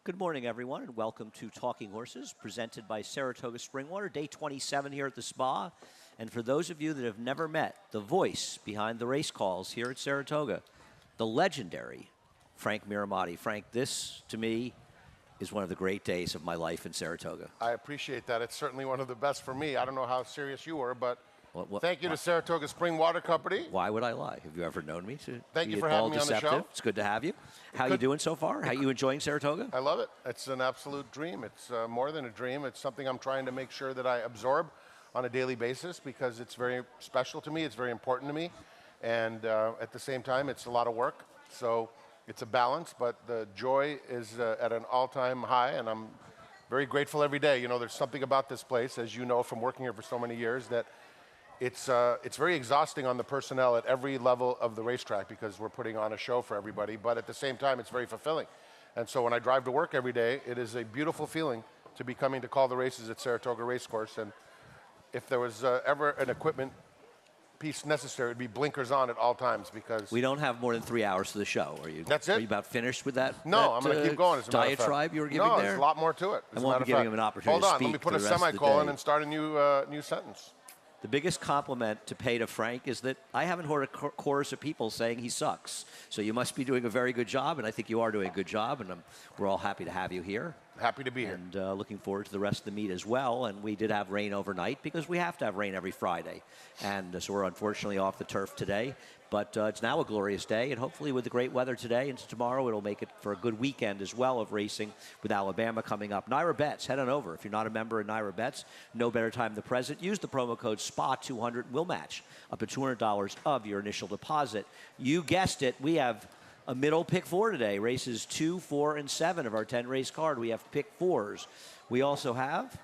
Good morning, everyone, and welcome to Talking Horses, presented by Saratoga Springwater, day 27 here at the spa. And for those of you that have never met the voice behind the race calls here at Saratoga, the legendary Frank Miramati. Frank, this, to me, is one of the great days of my life in Saratoga. I appreciate that. It's certainly one of the best for me. I don't know how serious you were, but What- thank you to Saratoga Spring Water Company. Why would I lie? Have you ever known me to Thank be you for at all having me on the deceptive? show. It's good to have you. How you doing so far? How you enjoying Saratoga? I love it. It's an absolute dream. It's more than a dream. It's something I'm trying to make sure that I absorb on a daily basis because it's very special to me. It's very important to me. And at the same time, it's a lot of work. So it's a balance, but the joy is at an all-time high, and I'm very grateful every day. You know, there's something about this place, as you know from working here for so many years, that it's very exhausting on the personnel at every level of the racetrack because we're putting on a show for everybody, but at the same time, it's very fulfilling. And so when I drive to work every day, it is a beautiful feeling to be coming to call the races at Saratoga Racecourse. And if there was ever an equipment piece necessary, it'd be blinkers on at all times because We don't have more than 3 hours to the show. Are you? That's it? Are you about finished with that? No, I'm going to keep going. As a matter of fact. Diatribe you were giving no, there? there's a lot more to it. I won't be giving him an opportunity Hold to on, let speak me put for a the rest of the semicolon day. and start a new sentence. The biggest compliment to pay to Frank is that I haven't heard a chorus of people saying he sucks. So you must be doing a very good job, and I think you are doing a good job, and we're all happy to have you here. Happy to be here. And looking forward to the rest of the meet as well. And we did have rain overnight because we have to have rain every Friday. And so we're unfortunately off the turf today. But it's now a glorious day, and hopefully with the great weather today and tomorrow, it'll make it for a good weekend as well of racing with Alabama coming up. NYRA Bets, head on over. If you're not a member of NYRA Bets, no better time than the present. Use the promo code SPA200 and we'll match up to $200 of your initial deposit. You guessed it, we have a middle pick four today. Races 2, 4, and 7 of our 10-race card. We have pick fours. We also have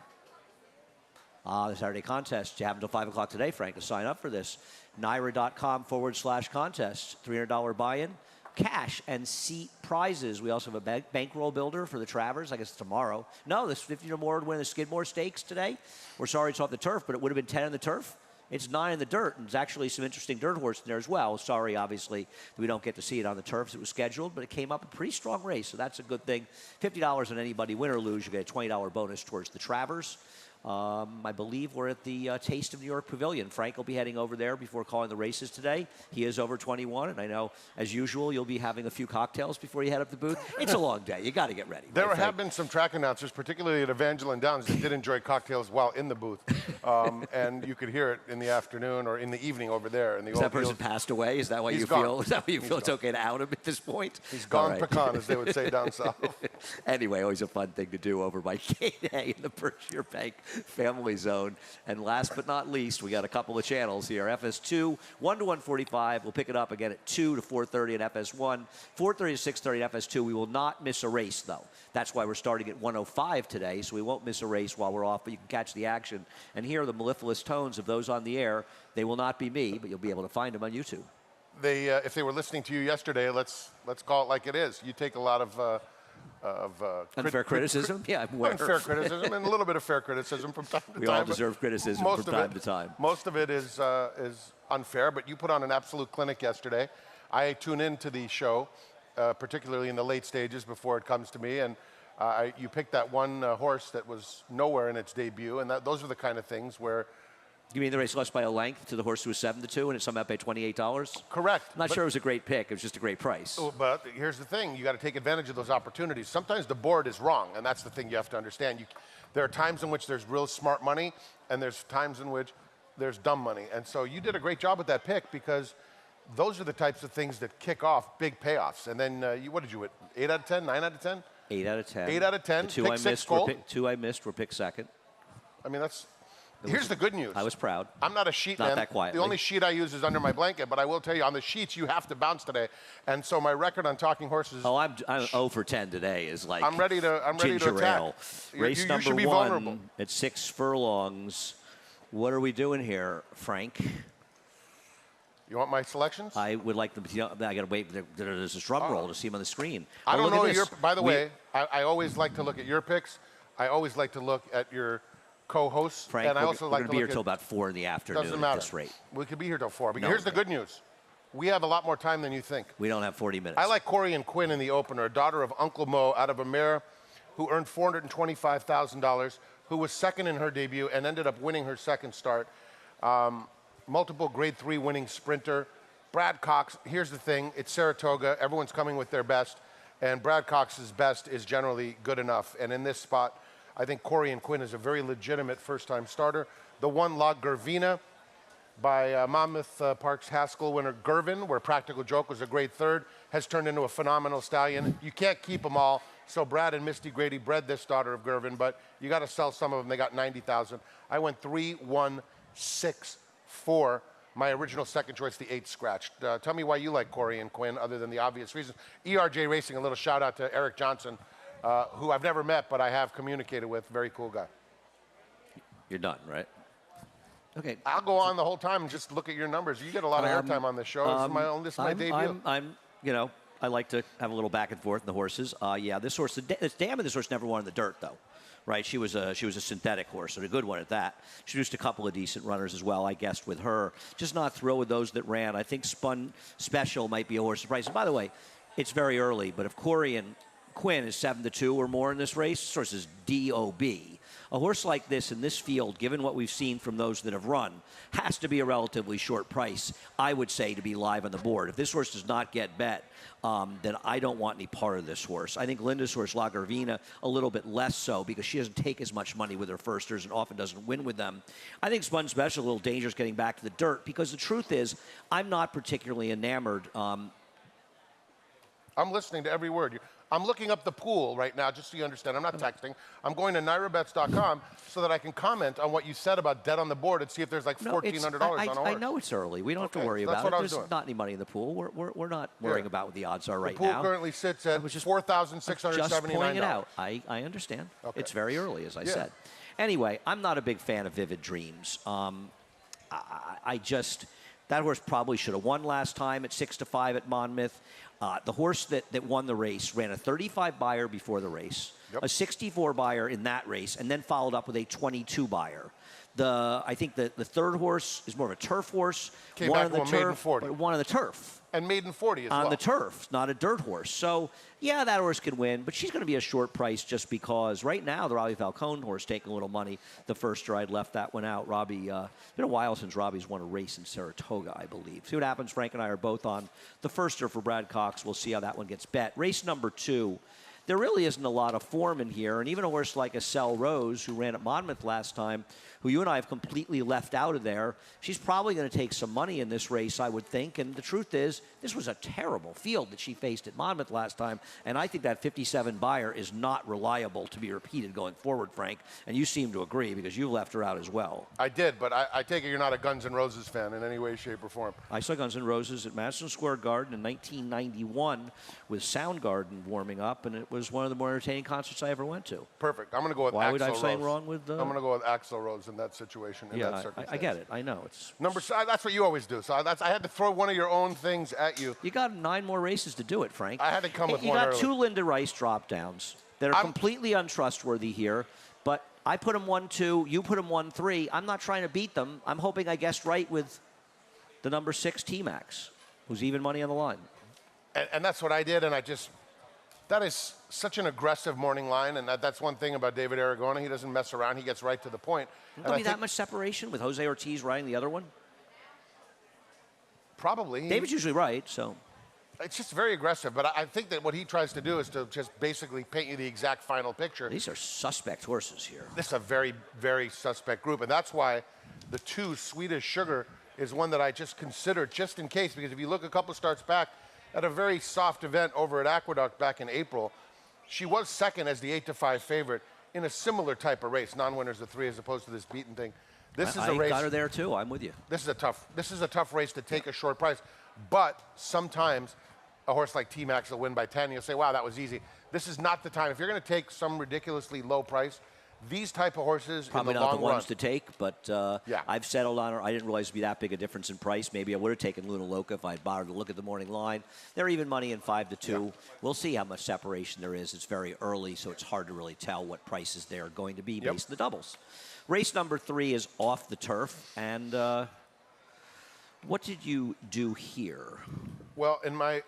the Saturday contest. You have until 5 o'clock today, Frank, to sign up for this. NYRA.com/contest. $300 buy-in. Cash and seat prizes. We also have a bankroll builder for the Travers. I guess tomorrow. No, this 50 or more would win the Skidmore Stakes today. We're sorry it's off the turf, but it would have been 10 on the turf. It's 9 in the dirt, and there's actually some interesting dirt horse in there as well. Sorry, obviously, that we don't get to see it on the turf. It was scheduled, but it came up a pretty strong race, so that's a good thing. $50 on anybody, win or lose. You get a $20 bonus towards the Travers. I believe we're at the Taste of New York Pavilion. Frank will be heading over there before calling the races today. He is over 21, and I know, as usual, you'll be having a few cocktails before you head up the booth. It's a long day. You got to get ready. There have been some track announcers, particularly at Evangeline Downs, that did enjoy cocktails while in the booth. And you could hear it in the afternoon or in the evening over there. In the Has that person passed away? Is that why you gone. feel? Is that why you feel it's okay to out him at this point? He's gone All right. pecan, as they would say down south. Anyway, always a fun thing to do over by K&A in the Berkshire Bank family zone. And last but not least, we got a couple of channels here. FS2, 1 to 145. We'll pick it up again at 2 to 4:30 at FS1. 4:30 to 6:30 at FS2. We will not miss a race, though. That's why we're starting at 105 today, so we won't miss a race while we're off, but you can catch the action. And hear the mellifluous tones of those on the air. They will not be me, but you'll be able to find them on YouTube. If they were listening to you yesterday, let's call it like it is. You take a lot of unfair criticism? Yeah, I'm aware. Unfair criticism and a little bit of fair criticism from time to time. We all deserve criticism from time to time. Most of it is unfair, but you put on an absolute clinic yesterday. I tune into the show, particularly in the late stages before it comes to me, and you picked that one horse that was nowhere in its debut, and those are the kind of things where... You mean the race lost by a length to the horse who was 7-2 and it somehow paid $28? Correct. I'm not sure it was a great pick. It was just a great price. But here's the thing. You got to take advantage of those opportunities. Sometimes the board is wrong, and that's the thing you have to understand. There are times in which there's real smart money, and there's times in which there's dumb money. And so you did a great job with that pick because those are the types of things that kick off big payoffs. And then what did you win? 8 out of 10? 9 out of 10? 8 out of 10. 8 out of 10. The two I missed were picked second. I mean, here's the good news. I was proud. I'm not a sheet man. Not that quietly. The only sheet I use is under my blanket, but I will tell you, on the sheets, you have to bounce today. And so my record on Talking Horses... Oh, I'm 0 for 10 today is like I'm ready to attack. Ale. Race number should be 1 vulnerable. at 6 furlongs. What are we doing here, Frank? You want my selections? I would like them to... I got to wait. There's a drum roll to see them on the screen. I don't look know at this. By the way, I always like to look at your picks. I always like to look at your co-hosts. Frank, and I also we're like going to be here till about 4 in the afternoon doesn't matter. at this rate. We could be here till 4. But No, here's the good news. We have a lot more time than you think. We don't have 40 minutes. I like Corey and Quinn in the opener, daughter of Uncle Mo out of a mare who earned $425,000, who was second in her debut and ended up winning her second start. Multiple Grade 3 winning sprinter. Brad Cox, here's the thing, it's Saratoga, everyone's coming with their best, and Brad Cox's best is generally good enough. And in this spot, I think Corey and Quinn is a very legitimate first-time starter. The one La Gervina by Monmouth Park's Haskell winner Gervin, where Practical Joke was a great third, has turned into a phenomenal stallion. You can't keep them all, so Brad and Misty Grady bred this daughter of Gervin, but you got to sell some of them. They got 90,000. I went 3, 1, 6, 4. My original second choice, the 8 scratched. Tell me why you like Corey and Quinn, other than the obvious reasons. ERJ Racing, a little shout out to Eric Johnson, who I've never met, but I have communicated with. Very cool guy. You're done, right? Okay. I'll go on the whole time and just look at your numbers. You get a lot of airtime on this show. This is my debut. I like to have a little back and forth in the horses. Yeah, this horse, this dam of this horse never won in the dirt, though. Right, she was a synthetic horse, and a good one at that. She produced a couple of decent runners as well, I guessed, with her. Just not thrilled with those that ran. I think Spun Special might be a horse surprise. And by the way, it's very early, but if Corey and Quinn is 7-2 or more in this race, this horse is D.O.B. A horse like this in this field, given what we've seen from those that have run, has to be a relatively short price, I would say, to be live on the board. If this horse does not get bet, then I don't want any part of this horse. I think Linda's horse, La Gervina, a little bit less so because she doesn't take as much money with her firsters and often doesn't win with them. I think Spun Special a little dangerous getting back to the dirt because the truth is I'm not particularly enamored. I'm listening to every word. I'm looking up the pool right now, just so you understand. I'm not texting. I'm going to NYRABets.com so that I can comment on what you said about dead on the board and see if there's like $1,400 on a horse. I know it's early. We don't have to worry about it. There's not any money in the pool. We're not worrying about what the odds are right now. The pool currently sits at $4,679. Just pointing it out. I understand. Okay. It's very early, as I said. Anyway, I'm not a big fan of Vivid Dreams. That horse probably should have won last time at 6-5 at Monmouth. The horse that won the race ran a 35 buyer before the race, a 64 buyer in that race, and then followed up with a 22 buyer. I think the third horse is more of a turf horse. Came back to a maiden 40. But one on the turf. And maiden 40 as well. On the turf, not a dirt horse. So, yeah, that horse could win, but she's going to be a short price just because right now the Robbie Falcone horse taking a little money. The first year I'd left that one out. Robbie, it's been a while since Robbie's won a race in Saratoga, I believe. See what happens. Frank and I are both on the first year for Brad Cox. We'll see how that one gets bet. Race number 2. There really isn't a lot of form in here, and even a horse like Estelle Rose, who ran at Monmouth last time, who you and I have completely left out of there, she's probably going to take some money in this race, I would think. And the truth is, this was a terrible field that she faced at Monmouth last time, and I think that 57 buyer is not reliable to be repeated going forward, Frank. And you seem to agree because you left her out as well. I did, but I take it you're not a Guns N' Roses fan in any way, shape, or form. I saw Guns N' Roses at Madison Square Garden in 1991 with Soundgarden warming up, and it was one of the more entertaining concerts I ever went to. Perfect. I'm going to go with Axl Rose. Why would I say wrong with? I'm going to go with Axl Rose in that situation. I get it. I know it's that's what you always do. So I had to throw one of your own things at you. You got 9 more races to do it, Frank. I had to come with one. You got early. 2 Linda Rice drop downs that are completely untrustworthy here. But I put them 1-2. You put them 1-3. I'm not trying to beat them. I'm hoping I guessed right with the number 6 T-Max, who's even money on the line. And that's what I did. And that is such an aggressive morning line, and that's one thing about David Aragona. He doesn't mess around. He gets right to the point. There'll be that much separation with Jose Ortiz riding the other one? Probably. David's usually right, so. It's just very aggressive, but I think that what he tries to do is to just basically paint you the exact final picture. These are suspect horses here. This is a very, very suspect group, and that's why the 2 Swedish Sugar is one that I just considered just in case, because if you look a couple starts back, at a very soft event over at Aqueduct back in April, she was second as the 8-5 favorite in a similar type of race, non-winners of 3 as opposed to this beaten thing. This is a race. I got her there too. I'm with you. This is a tough race to take a short price, but sometimes a horse like T-Max will win by 10. You'll say, "Wow, that was easy." This is not the time. If you're going to take some ridiculously low price, these type of horses probably in the not long the ones run, to take, but I've settled on her. I didn't realize it'd be that big a difference in price. Maybe I would have taken Luna Loca if I'd bothered to look at the morning line. They're even money in 5-2. Yeah. We'll see how much separation there is. It's very early, so it's hard to really tell what prices they're going to be based on the doubles. Race number 3 is off the turf, and what did you do here? Well,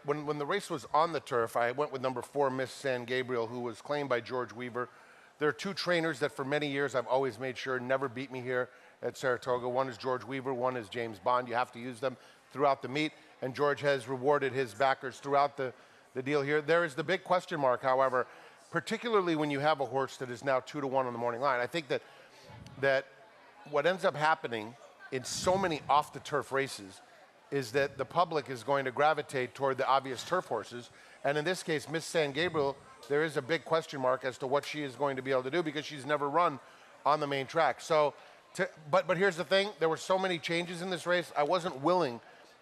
when the race was on the turf, I went with number 4, Miss San Gabriel, who was claimed by George Weaver. There are two trainers that for many years I've always made sure never beat me here at Saratoga. One is George Weaver, one is James Bond. You have to use them throughout the meet, and George has rewarded his backers throughout the deal here. There is the big question mark, however, particularly when you have a horse that is now 2-1 on the morning line. I think that what ends up happening in so many off-the-turf races is that the public is going to gravitate toward the obvious turf horses. And in this case, Miss San Gabriel, there is a big question mark as to what she is going to be able to do because she's never run on the main track. So, but here's the thing, there were so many changes in this race, I wasn't willing,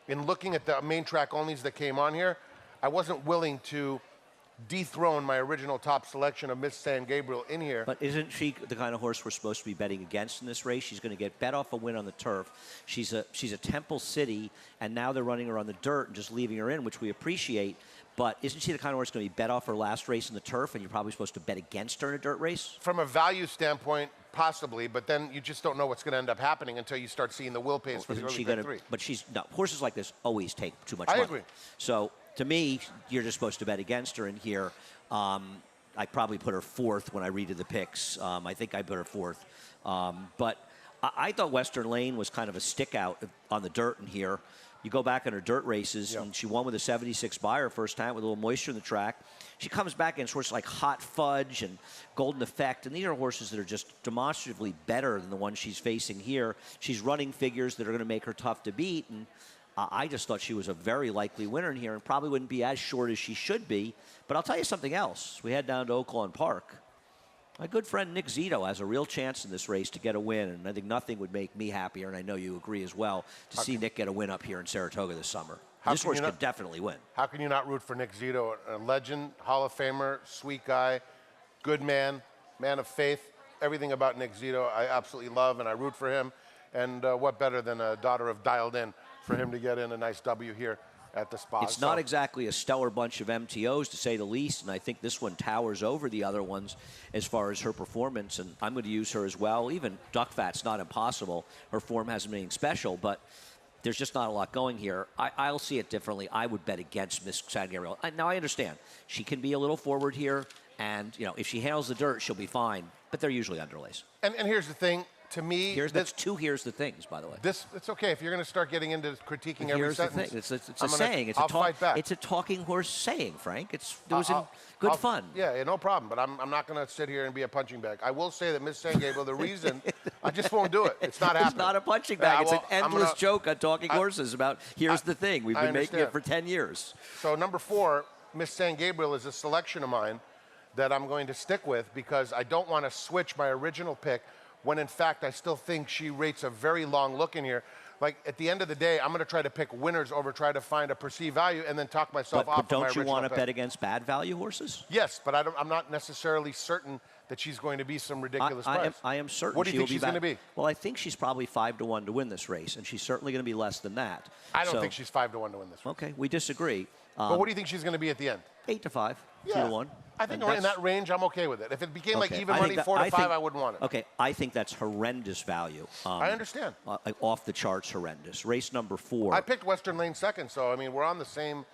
in looking at the main track onlys that came on here, I wasn't willing to dethrone my original top selection of Miss San Gabriel in here. But isn't she the kind of horse we're supposed to be betting against in this race? She's going to get bet off a win on the turf. She's a Temple City, and now they're running her on the dirt and just leaving her in, which we appreciate. But isn't she the kind of horse going to be bet off her last race in the turf, and you're probably supposed to bet against her in a dirt race? From a value standpoint, possibly, but then you just don't know what's going to end up happening until you start seeing the wheel pace for the early pick 3. But horses like this always take too much money. I agree. So to me, you're just supposed to bet against her in here. I probably put her 4th when I redid the picks. I think I put her 4th. But I thought Western Lane was kind of a stick out on the dirt in here. You go back in her dirt races, and she won with a 76 by her first time with a little moisture in the track. She comes back against horses like Hot Fudge and Golden Effect, and these are horses that are just demonstratively better than the ones she's facing here. She's running figures that are going to make her tough to beat, and I just thought she was a very likely winner in here and probably wouldn't be as short as she should be. But I'll tell you something else. We head down to Oaklawn Park. My good friend Nick Zito has a real chance in this race to get a win, and I think nothing would make me happier, and I know you agree as well, to see Nick get a win up here in Saratoga this summer. This horse could definitely win. How can you not root for Nick Zito? A legend, Hall of Famer, sweet guy, good man, man of faith. Everything about Nick Zito I absolutely love, and I root for him. And what better than a daughter of Dialed In for him to get in a nice W here at the spot. It's not exactly a stellar bunch of MTOs, to say the least, and I think this one towers over the other ones as far as her performance, and I'm going to use her as well. Even Duck Fat's not impossible. Her form hasn't been anything special, but there's just not a lot going here. I'll see it differently. I would bet against Miss San Gabriel. Now, I understand. She can be a little forward here, and if she handles the dirt, she'll be fine, but they're usually underlays. And here's the thing. To me, here's the things, by the way. It's okay if you're going to start getting into critiquing every sentence. Here's the thing. It's a saying. I'll fight back. It's a talking horse saying, Frank. It was good fun. Yeah, no problem. But I'm not going to sit here and be a punching bag. I will say that Miss San Gabriel, the reason I just won't do it. It's not happening. It's not a punching bag. It's an endless joke on talking horses about here's the thing. We've been making it for 10 years. So number 4, Miss San Gabriel, is a selection of mine that I'm going to stick with because I don't want to switch my original pick, when in fact I still think she rates a very long look in here. Like, at the end of the day, I'm going to try to pick winners over try to find a perceived value and then talk myself off But of my don't you original want to pick. bet against bad value horses? Yes, but I'm not necessarily certain that she's going to be some ridiculous price. I am certain. What do you think she's going to be? Well, I think she's probably 5-1 to win this race, and she's certainly going to be less than that. I don't think she's 5-1 to win this race. Okay, we disagree. But what do you think she's going to be at the end? 8-5, Yeah. 2-1. I think in that range, I'm okay with it. If it became like even I money, think 4-5, I wouldn't want it. Okay, I think that's horrendous value. I understand. Off the charts, horrendous. Race number 4. I picked Western Lane second, so I mean we're on the same.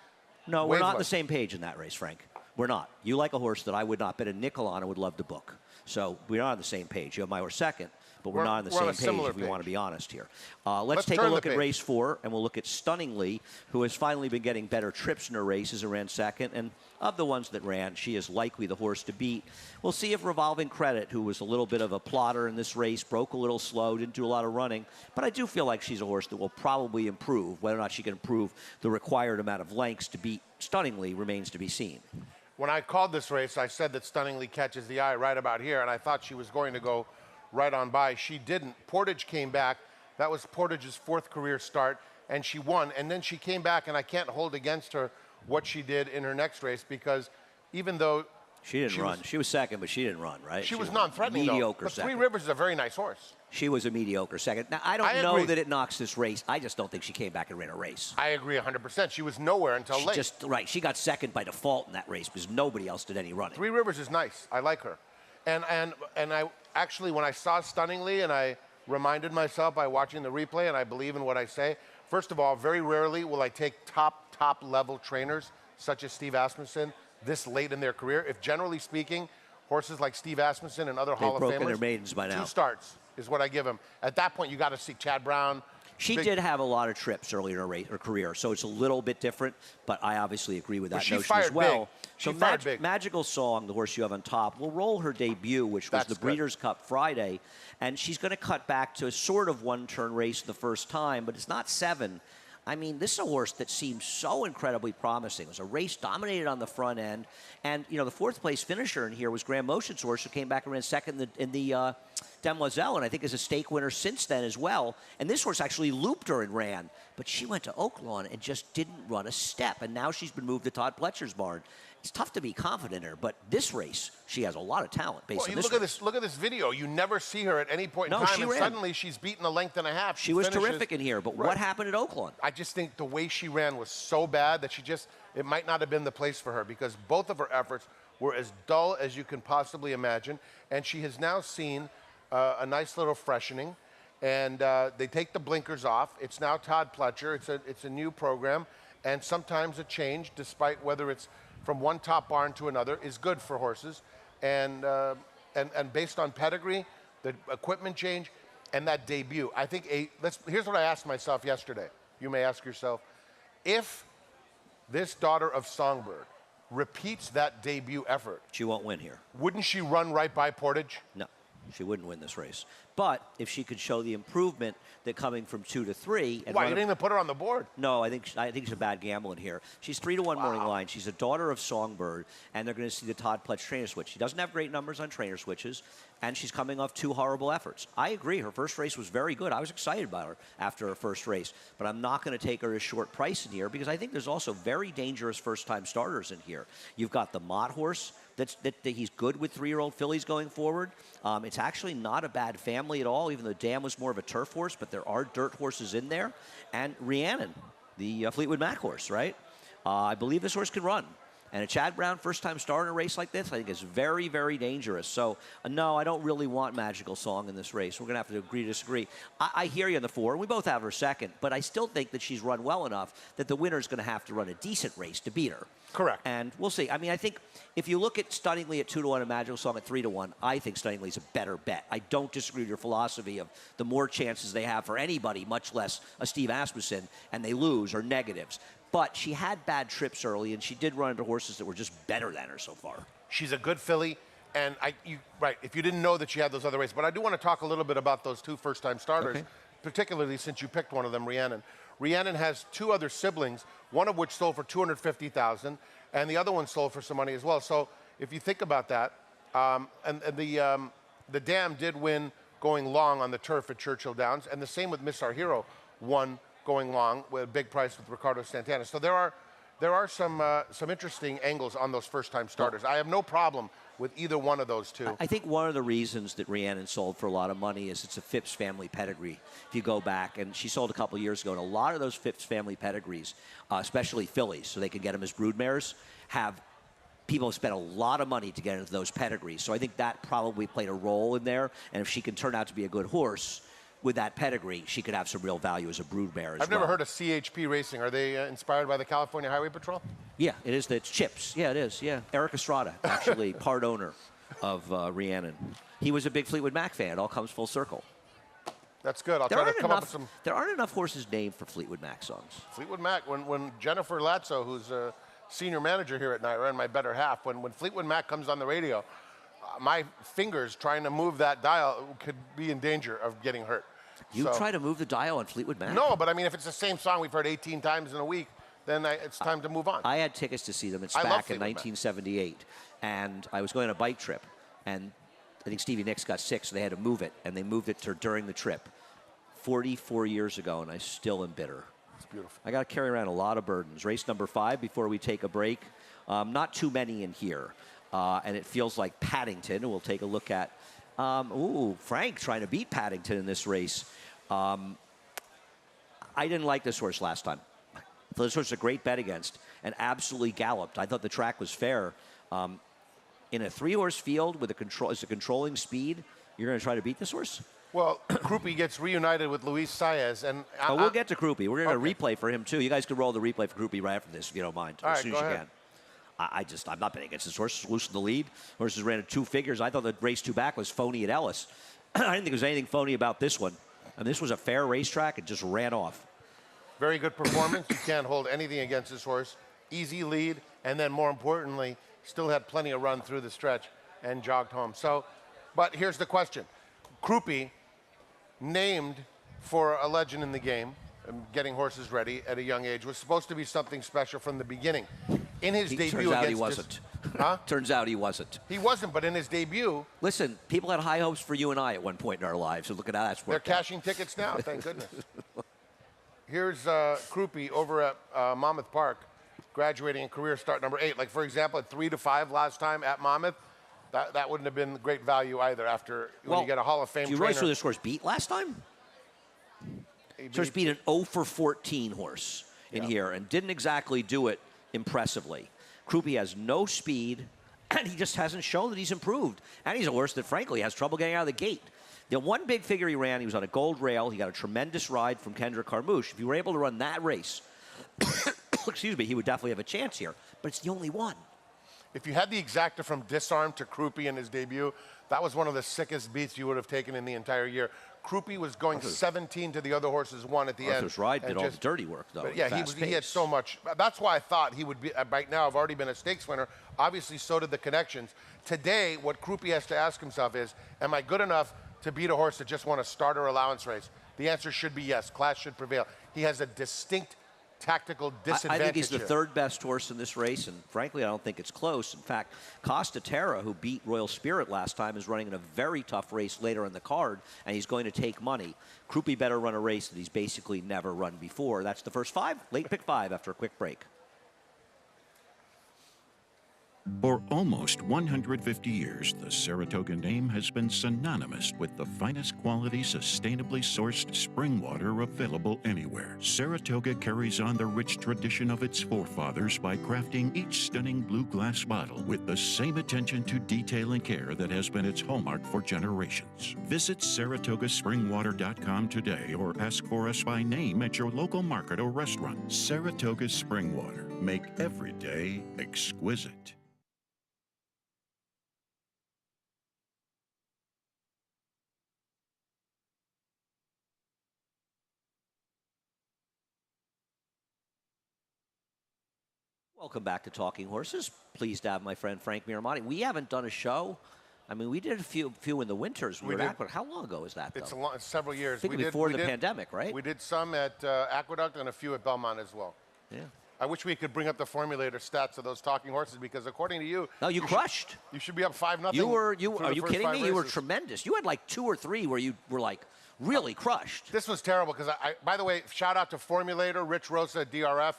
No, we're not on the same page in that race, Frank. We're not. You like a horse that I would not bet a nickel on and would love to book. So we're not on the same page. You have my horse second, but we're not on the same page if we want to be honest here. Let's take a look at race 4, and we'll look at Stunningly, who has finally been getting better trips in her races and ran second. And of the ones that ran, she is likely the horse to beat. We'll see if Revolving Credit, who was a little bit of a plotter in this race, broke a little slow, didn't do a lot of running. But I do feel like she's a horse that will probably improve. Whether or not she can improve the required amount of lengths to beat Stunningly remains to be seen. When I called this race, I said that Stunningly catches the eye right about here, and I thought she was going to go right on by. She didn't. Portage came back. That was Portage's 4th career start, and she won. And then she came back, and I can't hold against her what she did in her next race because even though she didn't run, she was second, but she didn't run, right? She was non-threatening, mediocre but second. Three Rivers is a very nice horse. She was a mediocre second. Now, I don't know that it knocks this race. I just don't think she came back and ran a race. I agree 100%. She was nowhere until late. She got second by default in that race because nobody else did any running. Three Rivers is nice. I like her. And I actually, when I saw Stunningly and I reminded myself by watching the replay, and I believe in what I say, First of all, very rarely will I take top level trainers such as Steve Asmussen this late in their career. If generally speaking, horses like Steve Asmussen and other Hall of broken Famers, their maidens by now. 2 starts is what I give them. At that point, you got to see Chad Brown. She did have a lot of trips early in her career, so it's a little bit different, but I obviously agree with that she notion fired as well. big. So She fired big. Magical Song, the horse you have on top, will roll her debut, which was That's the good. Breeders' Cup Friday, and she's going to cut back to a sort of one-turn race the first time, but it's not 7. I mean, this is a horse that seems so incredibly promising. It was a race dominated on the front end, and you know the 4th place finisher in here was Graham Motion's horse, who came back and ran second in the Demoiselle, and I think is a stake winner since then as well. And this horse actually looped her and ran, but she went to Oaklawn and just didn't run a step, and now she's been moved to Todd Pletcher's barn. It's tough to be confident in her, but this race, she has a lot of talent based on You this look race. at this. Look at this video. You never see her at any point in No, time, she and ran. suddenly she's beaten a length and a half. She was finishes- terrific in here, but Right. what happened at Oaklawn? I just think the way she ran was so bad that it might not have been the place for her, because both of her efforts were as dull as you can possibly imagine. And she has now seen a nice little freshening, and they take the blinkers off. It's now Todd Pletcher. It's a new program, and sometimes a change, despite whether it's from one top barn to another, is good for horses. And based on pedigree, the equipment change, and that debut, I think here's what I asked myself yesterday. You may ask yourself, if this daughter of Songbird repeats that debut effort, She won't win here. wouldn't she run right by Portage? No, she wouldn't win this race. But if she could show the improvement that coming from 2 to 3, and Why, run you a- didn't even put her on the board? No, I think it's a bad gamble in here. She's 3-1 morning line. She's a daughter of Songbird, and they're going to see the Todd Pletch trainer switch. She doesn't have great numbers on trainer switches, and she's coming off 2 horrible efforts. I agree. Her first race was very good. I was excited about her after her first race, but I'm not going to take her at a short price in here because I think there's also very dangerous first-time starters in here. You've got the Mott horse. That he's good with 3-year-old fillies going forward. It's actually not a bad family at all, even though Dam was more of a turf horse, but there are dirt horses in there. And Rhiannon, the Fleetwood Mac horse, right? I believe this horse can run. And a Chad Brown first-time star in a race like this, I think is very, very dangerous. So, no, I don't really want Magical Song in this race. We're going to have to agree to disagree. I hear you on the 4. We both have her second, but I still think that she's run well enough that the winner's going to have to run a decent race to beat her. Correct. And we'll see. I mean, I think if you look at Stunningly at 2-1 and Magical Song at 3-1, I think Stunningly's a better bet. I don't disagree with your philosophy of the more chances they have for anybody, much less a Steve Asmussen, and they lose are negatives. But she had bad trips early, and she did run into horses that were just better than her so far. She's a good filly, and right, if you didn't know that she had those other races. But I do want to talk a little bit about those 2 first-time starters, Okay. particularly since you picked one of them, Rhiannon. Rhiannon has 2 other siblings, one of which sold for $250,000, and the other one sold for some money as well. So if you think about that, the Dam did win going long on the turf at Churchill Downs, and the same with Miss Our Hero won going long with a big price with Ricardo Santana. So there are some interesting angles on those first-time starters. I have no problem with either one of those 2. I think one of the reasons that Rhiannon sold for a lot of money is it's a Phipps family pedigree. If you go back, and she sold a couple of years ago, and a lot of those Phipps family pedigrees, especially fillies, so they can get them as broodmares, have people have spent a lot of money to get into those pedigrees. So I think that probably played a role in there. And if she can turn out to be a good horse with that pedigree, she could have some real value as a broodmare as I've well. never heard of CHP Racing. Are they inspired by the California Highway Patrol? Yeah, it is. It's Chips. Yeah, it is. Yeah. Eric Estrada, actually, part owner of Rhiannon. He was a big Fleetwood Mac fan. It all comes full circle. That's good. I'll There try to aren't, come up with enough, some there aren't enough horses named for Fleetwood Mac songs. Fleetwood Mac. When Jennifer Latzo, who's a senior manager here at NYRA and my better half, when Fleetwood Mac comes on the radio, my fingers trying to move that dial could be in danger of getting hurt. You So- try to move the dial on Fleetwood Mac? No, but I mean, if it's the same song we've heard 18 times in a week, then it's time to move on. I had tickets to see them in I love SPAC in Fleetwood Mac. 1978, and I was going on a bike trip, and I think Stevie Nicks got sick, so they had to move it, and they moved it to during the trip 44 years ago, and I still am bitter. It's beautiful. I got to carry around a lot of burdens. Race number 5 before we take a break. Not too many in here, and it feels like Paddington. We'll take a look at. Frank trying to beat Paddington in this race. I didn't like this horse last time. I thought this horse was a great bet against and absolutely galloped. I thought the track was fair. In a 3-horse field with a controlling speed, you're going to try to beat this horse? Well, Krupe gets reunited with Luis Saez, and But we'll get to Krupe. We're going to replay for him, too. You guys can roll the replay for Krupe right after this, if you don't mind, All as right, soon go as you ahead. can. I'm not betting against this horse. Loosened the lead. Horses ran at 2 figures. I thought the race 2 back was phony at Ellis. I didn't think there was anything phony about this one. And this was a fair racetrack. It just ran off. Very good performance. You can't hold anything against this horse. Easy lead, and then more importantly, still had plenty of run through the stretch and jogged home. So, but here's the question. Krupe, named for a legend in the game, getting horses ready at a young age, was supposed to be something special from the beginning. In his debut Turns out he against wasn't. Huh? Turns out he wasn't. He wasn't, but in his debut, Listen, people had high hopes for you and I at one point in our lives, so look at how that's they're worked out. cashing tickets now, thank goodness. Here's Krupe over at Monmouth Park, graduating in career start number 8. Like, for example, at 3 to 5 last time at Monmouth, that wouldn't have been great value either after when you get a Hall of Fame do you trainer. realize who this horse beat last time? This horse beat an 0 for 14 horse in here and didn't exactly do it impressively. Krupe has no speed, and he just hasn't shown that he's improved. And he's a horse that, frankly, has trouble getting out of the gate. The one big figure he ran, he was on a gold rail. He got a tremendous ride from Kendrick Carmouche. If you were able to run that race, excuse me, he would definitely have a chance here. But it's the only one. If you had the exacta from Disarm to Krupe in his debut, that was one of the sickest beats you would have taken in the entire year. Krupe was going 17 to the other horse's 1 at the end. Arthur's ride did all the dirty work, though. But yeah, he had so much. That's why I thought he would be. Right now, I've already been a stakes winner. Obviously, so did the connections. Today, what Krupe has to ask himself is, am I good enough to beat a horse that just won a starter allowance race? The answer should be yes. Class should prevail. He has a distinct tactical disadvantage. I think he's the here. 3rd best horse in this race, and frankly, I don't think it's close. In fact, Costa Terra, who beat Royal Spirit last time, is running in a very tough race later in the card, and he's going to take money. Krupe better run a race that he's basically never run before. That's the first 5, late pick 5 after a quick break. For almost 150 years, the Saratoga name has been synonymous with the finest quality, sustainably sourced spring water available anywhere. Saratoga carries on the rich tradition of its forefathers by crafting each stunning blue glass bottle with the same attention to detail and care that has been its hallmark for generations. Visit SaratogaSpringwater.com today or ask for us by name at your local market or restaurant. Saratoga Spring Water. Make every day exquisite. Welcome back to Talking Horses. Pleased to have my friend Frank Miramonte. We haven't done a show. I mean, we did a few in the winters. We were at Aqueduct. How long ago was that, though? It's several years. I think before the pandemic, right? We did some at Aqueduct and a few at Belmont as well. Yeah. I wish we could bring up the formulator stats of those talking horses because according to you, No, you crushed. you should be up 5-0. Are you kidding me? You were tremendous. You had like 2 or 3 where you were like really crushed. This was terrible because by the way, shout out to Formulator, Rich Rosa at DRF.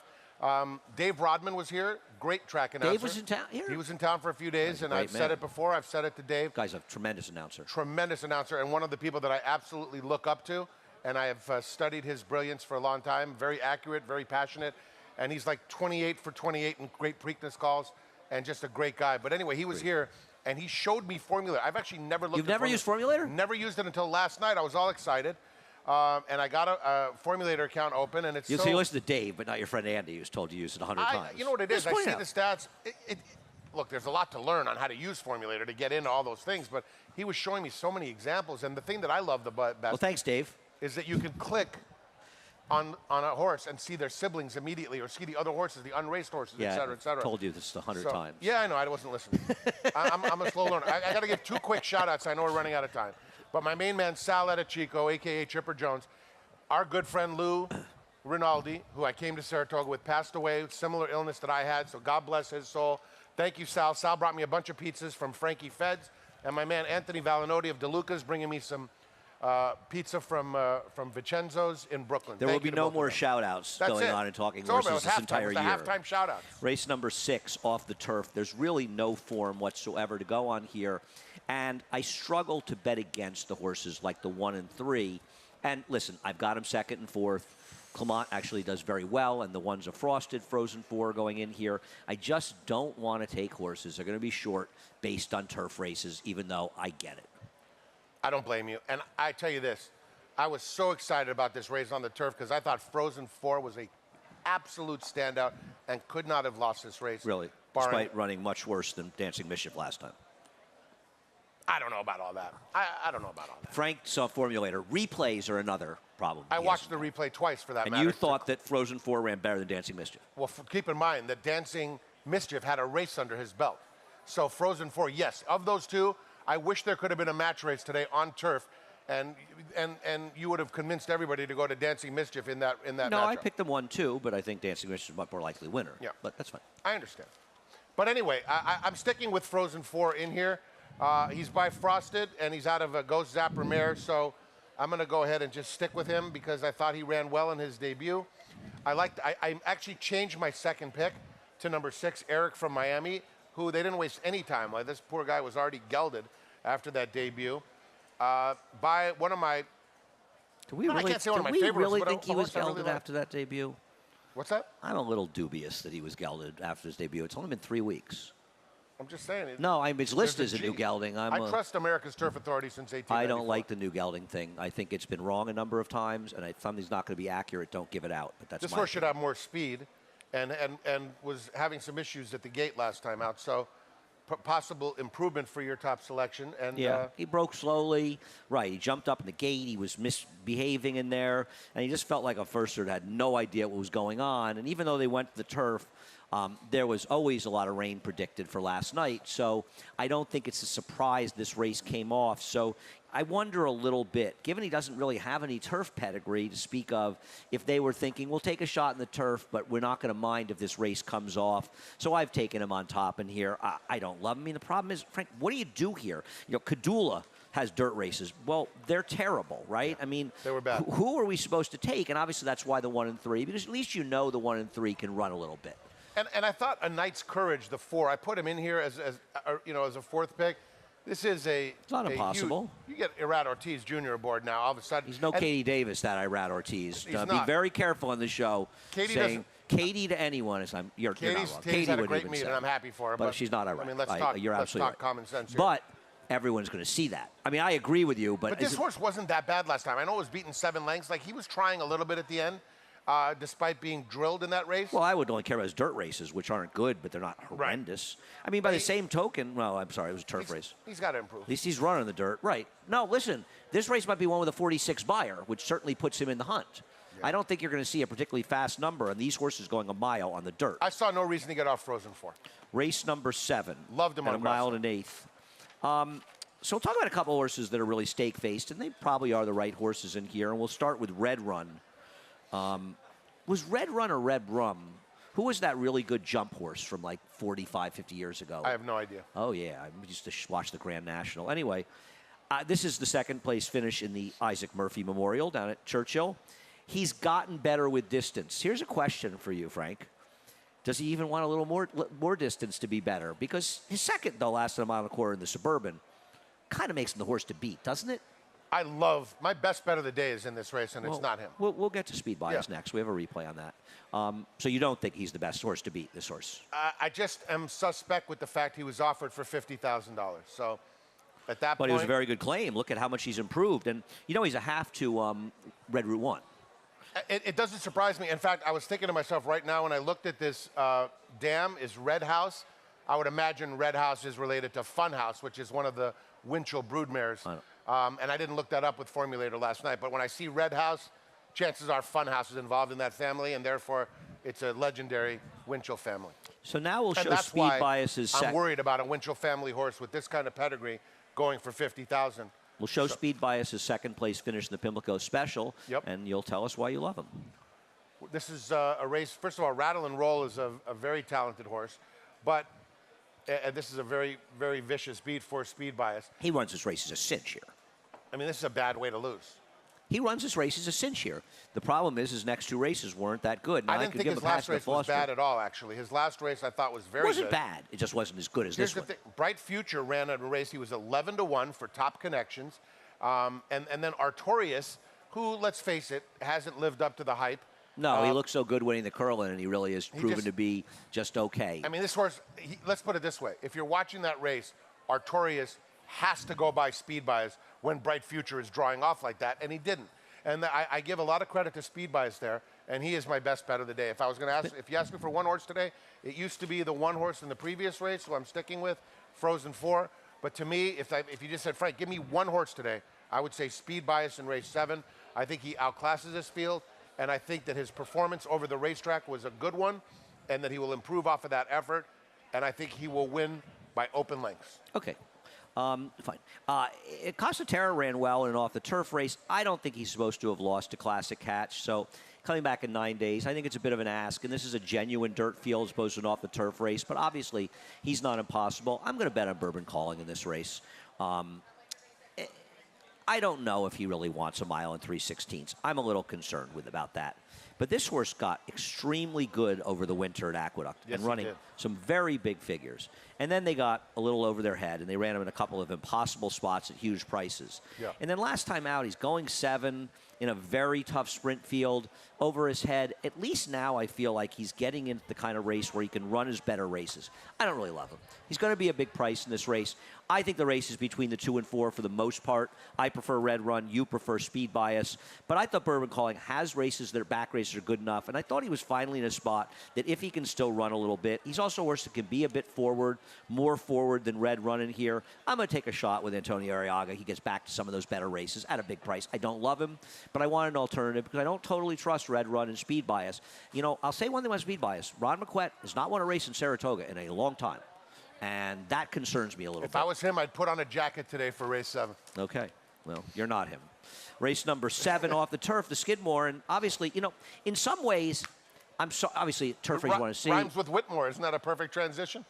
Dave Rodman was here, great track announcer. Dave was in town here? He was in town for a few days, and great I've said man. it before. I've said it to Dave. Guy's a tremendous announcer. Tremendous announcer, and one of the people that I absolutely look up to. And I have studied his brilliance for a long time. Very accurate, very passionate, and he's like 28 for 28 in great Preakness calls, and just a great guy. But anyway, he was here, and he showed me Formulator. I've actually never looked. You've never used Formulator? Never used it until last night. I was all excited. And I got a Formulator account open, and it's So you listen to Dave, but not your friend Andy, who's told you to use it 100 times. You know what it is? Just I point see out. the stats. Look, there's a lot to learn on how to use Formulator to get into all those things, but he was showing me so many examples, and the thing that I love the best Well, thanks, Dave. is that you can click on a horse and see their siblings immediately, or see the other horses, the unraced horses, et cetera, et cetera. I told you this 100 times. Yeah, I know. I wasn't listening. I'm a slow learner. I got to give 2 quick shout-outs. I know we're running out of time. But my main man, Sal Chico, a.k.a. Chipper Jones, our good friend Lou Rinaldi, who I came to Saratoga with, passed away with similar illness that I had, so God bless his soul. Thank you, Sal. Sal brought me a bunch of pizzas from Frankie Feds, and my man Anthony Valinoti of DeLuca's bringing me some pizza from Vincenzo's in Brooklyn. There will be no more shout-outs going on in Talking Horses this entire year. It's the halftime shout-outs. Race number 6 off the turf. There's really no form whatsoever to go on here. And I struggle to bet against the horses like the 1 and 3. And listen, I've got him 2nd and 4th. Clement actually does very well, and the one's a Frosted Frozen 4 going in here. I just don't want to take horses. They're going to be short based on turf races, even though I get it. I don't blame you. And I tell you this, I was so excited about this race on the turf because I thought Frozen 4 was a absolute standout and could not have lost this race. Really, despite running much worse than Dancing Mischief last time. I don't know about all that. I don't know about all that. Frank saw Formulator. Replays are another problem. I watched the replay twice for that and matter. you thought that Frozen 4 ran better than Dancing Mischief. Well, keep in mind that Dancing Mischief had a race under his belt. So Frozen 4, yes. Of those two, I wish there could have been a match race today on turf, and you would have convinced everybody to go to Dancing Mischief in that No, matchup. I picked them 1-2, but I think Dancing Mischief is a much more likely winner. Yeah. But that's fine. I understand. But anyway, I'm sticking with Frozen 4 in here. He's by Frosted, and he's out of a Ghost Zapper mare, so I'm going to go ahead and just stick with him because I thought he ran well in his debut. I actually changed my second pick to number 6, Eric from Miami, who they didn't waste any time. Like, this poor guy was already gelded after that debut. By one of my... I can't say one of my favorites. Do we really but think he was I really gelded like. after that debut? What's that? I'm a little dubious that he was gelded after his debut. It's only been 3 weeks. I'm just saying. No, I mean, it's listed as a new G. gelding. I trust America's Turf Authority since 1894. I don't like the new gelding thing. I think it's been wrong a number of times, and if something's not going to be accurate, don't give it out. But that's This my horse should opinion. have more speed, and was having some issues at the gate last time out. So possible improvement for your top selection. And Yeah, he broke slowly. Right, he jumped up in the gate. He was misbehaving in there, and he just felt like a firster that had no idea what was going on. And even though they went to the turf, there was always a lot of rain predicted for last night. So I don't think it's a surprise this race came off. So I wonder a little bit, given he doesn't really have any turf pedigree to speak of, if they were thinking, we'll take a shot in the turf, but we're not going to mind if this race comes off. So I've taken him on top in here. I don't love him. I mean, the problem is, Frank, what do you do here? You know, Kadula has dirt races. Well, they're terrible, right? Yeah, I mean, they were bad. Who are we supposed to take? And obviously that's why the 1 and 3, because at least you know the 1 and 3 can run a little bit. And I thought A Knight's Courage, the 4, I put him in here as a fourth pick. This is it's not impossible. You get Irad Ortiz Jr. aboard now. All of a sudden, He's no Katie Davis, that Irad Ortiz. He's Be not. very careful on the show Katie saying Katie to anyone. Is you're not wrong. Katie's Katie had a would great even meet, say and I'm happy for her. But she's not Irad. I mean, let's You're talk absolutely right. common sense here. But everyone's going to see that. I mean, I agree with you, but this horse wasn't that bad last time. I know it was beaten 7 lengths. Like, he was trying a little bit at the end, despite being drilled in that race. Well, I would only care about his dirt races, which aren't good, but they're not horrendous. I mean, by the same token, well, I'm sorry, it was a turf race. He's got to improve. At least he's running the dirt. Right. No, listen, this race might be one with a 46 buyer, which certainly puts him in the hunt. Yeah. I don't think you're going to see a particularly fast number, and these horses going a mile on the dirt. I saw no reason to get off Frozen 4. Race number 7. Loved him on a mile and an eighth. So we'll talk about a couple of horses that are really stake-faced, and they probably are the right horses in here. And we'll start with Red Run. Was Red Run or Red Rum? Who was that really good jump horse from like 45, 50 years ago? I have no idea. Oh, yeah. I used to watch the Grand National. Anyway, this is the second place finish in the Isaac Murphy Memorial down at Churchill. He's gotten better with distance. Here's a question for you, Frank. Does he even want a little more distance to be better? Because his second, though, last time on the quarter in the Suburban, kind of makes him the horse to beat, doesn't it? My best bet of the day is in this race, and it's not him. We'll get to speed bias next. We have a replay on that. So you don't think he's the best horse to beat, this horse? I just am suspect with the fact he was offered for $50,000. So at that point... But it was a very good claim. Look at how much he's improved. And, you know, he's a half to Red Route 1. It doesn't surprise me. In fact, I was thinking to myself right now when I looked at this dam is Red House. I would imagine Red House is related to Fun House, which is one of the Winchell broodmares. And I didn't look that up with Formulator last night. But when I see Red House, chances are Fun House is involved in that family, and therefore it's a legendary Winchell family. So now we'll show speed bias's I'm worried about a Winchell family horse with this kind of pedigree going for $50,000. We'll show speed bias's second place finish in the Pimlico Special, and you'll tell us why you love him. This is a race. First of all, Rattle and Roll is a very talented horse, but this is a very, very vicious beat for speed bias. He runs his race as a cinch here. I mean, this is a bad way to lose. He runs his race as a cinch here. The problem is his next 2 races weren't that good. Now, I didn't think his last race was bad at all, actually. His last race I thought was very good. It wasn't bad. It just wasn't as good as this one. Here's the thing. Bright Future ran a race. He was 11-1 for top connections. And then Artorias, who, let's face it, hasn't lived up to the hype. No, he looks so good winning the Curlin, and he really is proven to be just okay. I mean, this horse, let's put it this way. If you're watching that race, Artorias has to go by Speed Bias when Bright Future is drawing off like that, and he didn't. And I give a lot of credit to Speed Bias there, and he is my best bet of the day. If I was going to ask, if you asked me for one horse today, it used to be the one horse in the previous race, so I'm sticking with Frozen 4. But to me, if you just said, Frank, give me one horse today, I would say Speed Bias in race 7. I think he outclasses this field, and I think that his performance over the racetrack was a good one, and that he will improve off of that effort, and I think he will win by open lengths. Okay. Fine. Casa Terra ran well in an off-the-turf race. I don't think he's supposed to have lost to Classic Catch. So coming back in 9 days, I think it's a bit of an ask. And this is a genuine dirt field as opposed to an off-the-turf race. But obviously, he's not impossible. I'm going to bet on Bourbon Calling in this race. I don't know if he really wants a mile and 3/16. I'm a little concerned about that. But this horse got extremely good over the winter at Aqueduct and running some very big figures. And then they got a little over their head, and they ran him in a couple of impossible spots at huge prices. Yeah. And then last time out, he's going 7 in a very tough sprint field over his head. At least now I feel like he's getting into the kind of race where he can run his better races. I don't really love him. He's going to be a big price in this race. I think the race is between the 2 and 4 for the most part. I prefer Red Run. You prefer Speed Bias. But I thought Bourbon Calling has races that are back races are good enough. And I thought he was finally in a spot that if he can still run a little bit, he's also a horse that can be a bit forward, more forward than Red Run in here. I'm going to take a shot with Antonio Arriaga. He gets back to some of those better races at a big price. I don't love him, but I want an alternative because I don't totally trust Red Run and Speed Bias. You know, I'll say one thing about Speed Bias. Ron McQuett has not won a race in Saratoga in a long time. And that concerns me a little bit. If I was him, I'd put on a jacket today for race 7. Okay. Well, you're not him. Race number 7 off the turf, the Skidmore. And obviously, you know, in some ways, obviously, turf race you want to see. Rhymes with Whitmore. Isn't that a perfect transition?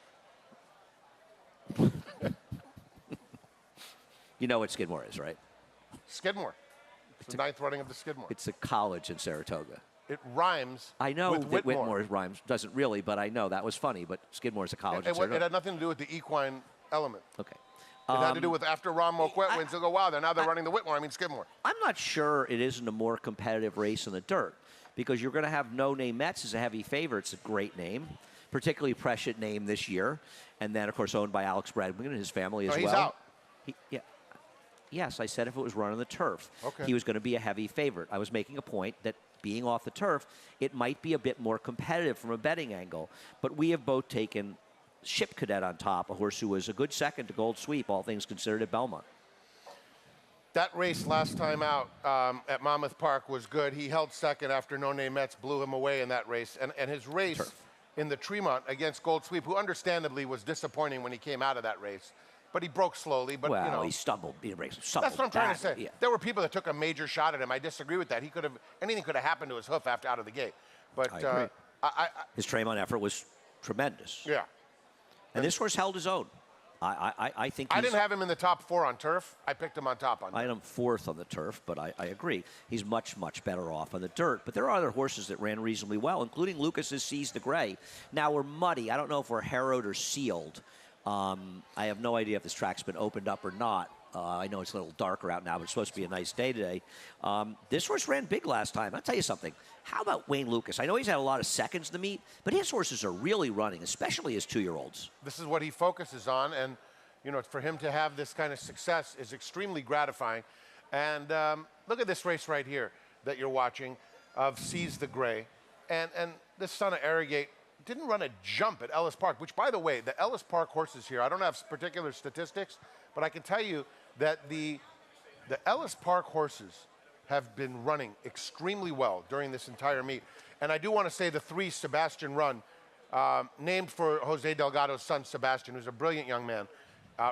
You know what Skidmore is, right? Skidmore. It's the 9th running of the Skidmore. It's a college in Saratoga. It rhymes I know with that Whitmore. Whitmore rhymes. Doesn't really, but I know that was funny. But Skidmore is a college in It Saratoga. had nothing to do with the equine element. Okay. It had to do with after Ron McQuett wins, they'll go, wow, they're running the Whitmore. I mean, Skidmore. I'm not sure it isn't a more competitive race in the dirt because you're going to have No Name Mets as a heavy favorite. It's a great name, particularly prescient name this year. And then, of course, owned by Alex Bradwin and his family as No, well. he's out. Yeah. Yes, I said if it was run on the turf, Okay. he was going to be a heavy favorite. I was making a point that being off the turf, it might be a bit more competitive from a betting angle. But we have both taken Ship Cadet on top, a horse who was a good second to Gold Sweep, all things considered, at Belmont. That race last time out at Monmouth Park was good. He held second after No Name Mets blew him away in that race. And his race in the Tremont against Gold Sweep, who understandably was disappointing when he came out of that race. But he broke slowly. But Well, you know, he stumbled. That's that's what I'm trying to say. Yeah. There were people that took a major shot at him. I disagree with that. Anything could have happened to his hoof out of the gate. But I agree. His Tremont effort was tremendous. Yeah. And this horse held his own. I think I didn't have him in the top 4 on turf. I picked him on top on I dirt. had him 4th on the turf, but I agree. He's much, much better off on the dirt. But there are other horses that ran reasonably well, including Lucas's Seize the Gray. Now, we're muddy. I don't know if we're harrowed or sealed. I have no idea if this track's been opened up or not. I know it's a little darker out now, but it's supposed to be a nice day today. This horse ran big last time. I'll tell you something. How about Wayne Lucas? I know he's had a lot of seconds in the meet, but his horses are really running, especially his 2-year-olds. This is what he focuses on, and you know, for him to have this kind of success is extremely gratifying. And look at this race right here that you're watching of Seize the Gray, and this son of Arrogate didn't run a jump at Ellis Park, which, by the way, the Ellis Park horses here, I don't have particular statistics, but I can tell you that the Ellis Park horses have been running extremely well during this entire meet. And I do want to say the 3 Sebastian run, named for Jose Delgado's son, Sebastian, who's a brilliant young man,